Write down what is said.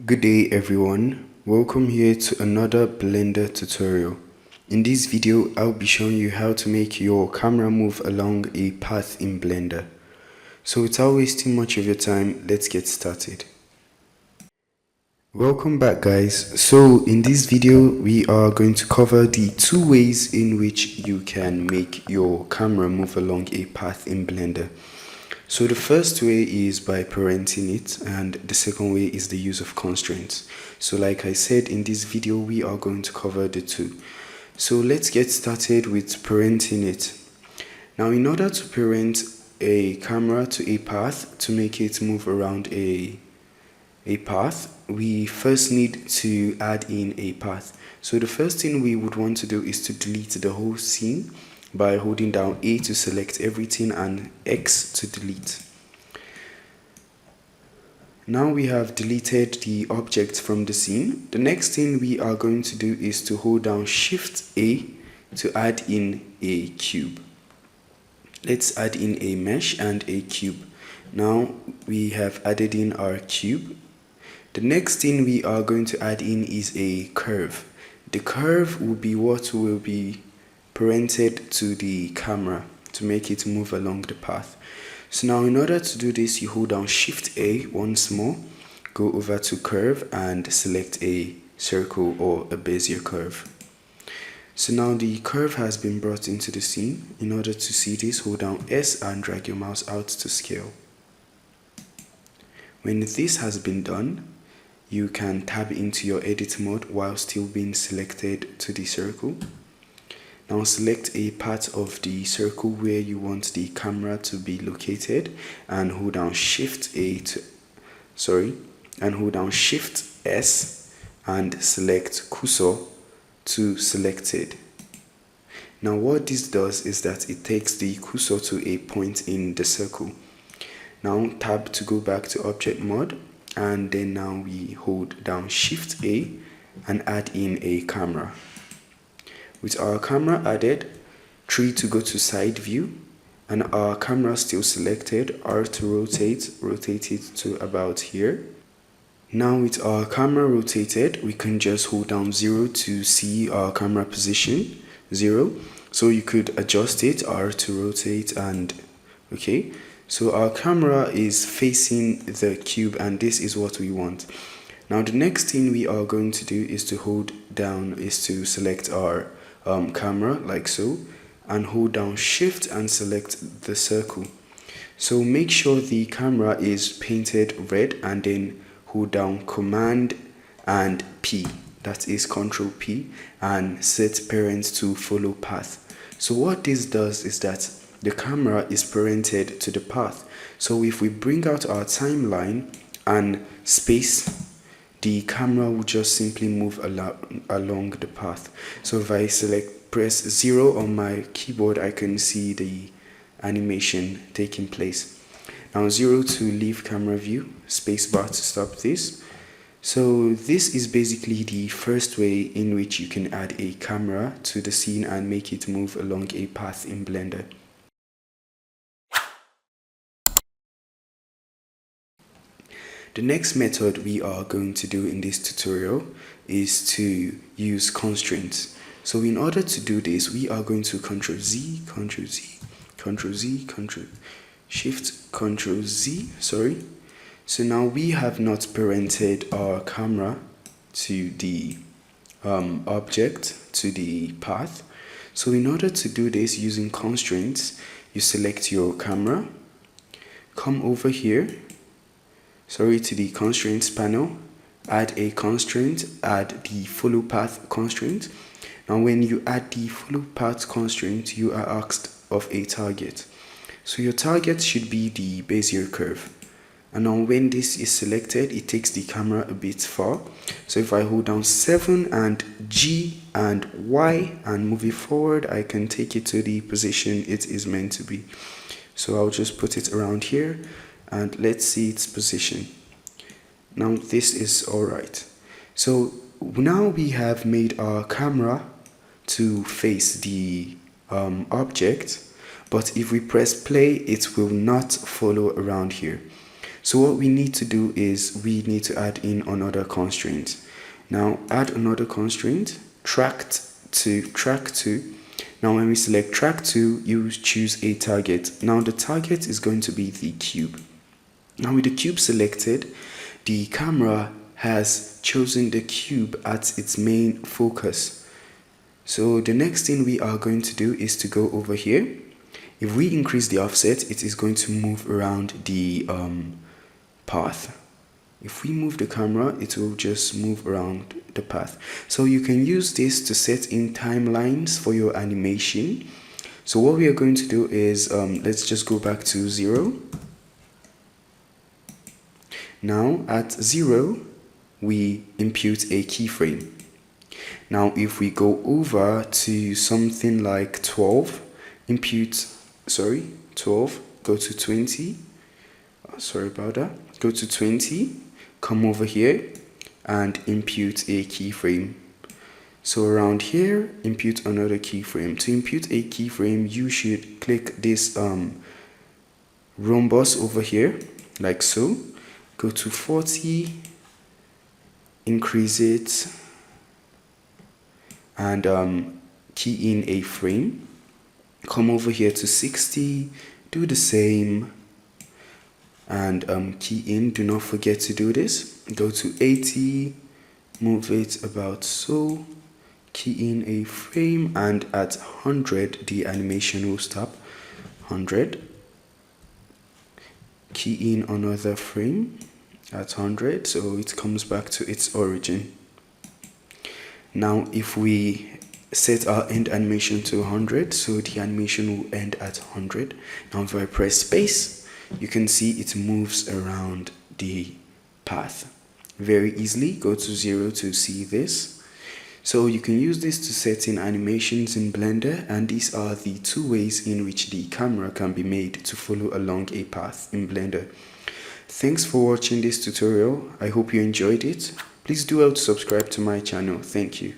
Good day everyone, welcome here to another Blender tutorial. In this video I'll be showing you how to make your camera move along a path in Blender. So without wasting much of your time, let's get started. Welcome back guys. So in this video we are going to cover the two ways in which you can make your camera move along a path in Blender. So the first way is by parenting it, and the second way is the use of constraints. So like I said, in this video we are going to cover the two. So let's get started with parenting it. Now in order to parent a camera to a path, to make it move around a path, we first need to add in a path. So the first thing we would want to do is to delete the whole scene by holding down A to select everything and X to delete. Now we have deleted the object from the scene. The next thing we are going to do is to hold down Shift A to add in a cube. Let's add in a mesh and a cube. Now we have added in our cube. The next thing we are going to add in is a curve. The curve will be what will be parented to the camera to make it move along the path. So now in order to do this, you hold down Shift A once more, go over to curve and select a circle or a Bezier curve. So now the curve has been brought into the scene. In order to see this, hold down S and drag your mouse out to scale. When this has been done, you can tab into your edit mode while still being selected to the circle. Now select a part of the circle where you want the camera to be located and hold down Shift S and select cursor to selected. Now what this does is that it takes the cursor to a point in the circle. Now tab to go back to object mode, and then now we hold down Shift A and add in a camera. With our camera added, 3 to go to side view, and our camera still selected, R to rotate it to about here. Now with our camera rotated, we can just hold down 0 to see our camera position, 0. So you could adjust it, R to rotate, and okay. So our camera is facing the cube and this is what we want. Now the next thing we are going to do is to select our camera like so, and hold down Shift and select the circle. So make sure the camera is painted red and then hold down Command and P, that is Control P, and set parent to follow path. So what this does is that the camera is parented to the path. So if we bring out our timeline and space, the camera will just simply move along the path. So if I press 0 on my keyboard, I can see the animation taking place. Now 0 to leave camera view, spacebar to stop this. So this is basically the first way in which you can add a camera to the scene and make it move along a path in Blender. The next method we are going to do in this tutorial is to use constraints. So in order to do this, we are going to Ctrl Z, Ctrl Z, Ctrl Z, Ctrl Shift, Ctrl Z, sorry. So now we have not parented our camera to the object, to the path. So in order to do this using constraints, you select your camera, come over here, to the constraints panel, add a constraint, add the follow path constraint. Now when you add the follow path constraint, you are asked of a target. So your target should be the Bezier curve. And now when this is selected, it takes the camera a bit far. So if I hold down 7 and G and Y and move it forward, I can take it to the position it is meant to be. So I'll just put it around here and let's see its position. Now this is alright. So now we have made our camera to face the object, but if we press play, it will not follow around here. So what we need to do is we need to add in another constraint. Now add another constraint, track to. Now when we select track to, you choose a target. Now the target is going to be the cube. Now with the cube selected, the camera has chosen the cube as its main focus. So the next thing we are going to do is to go over here. If we increase the offset, it is going to move around the path. If we move the camera, it will just move around the path. So you can use this to set in timelines for your animation. So what we are going to do is, let's just go back to 0. Now at 0, we impute a keyframe. Now if we go over to something like 12, 12, go to 20, sorry about that, go to 20, come over here and impute a keyframe. So around here, impute another keyframe. To impute a keyframe, you should click this rhombus over here, like so. Go to 40, increase it, and key in a frame. Come over here to 60, do the same, and key in. Do not forget to do this. Go to 80, move it about so, key in a frame, and at 100 the animation will stop. 100, key in another frame at 100, so it comes back to its origin. Now if we set our end animation to 100, so the animation will end at 100. Now if I press space, you can see it moves around the path very easily. Go to 0 to see this. So you can use this to set in animations in Blender, and these are the two ways in which the camera can be made to follow along a path in Blender. Thanks for watching this tutorial. I hope you enjoyed it. Please do well to subscribe to my channel. Thank you.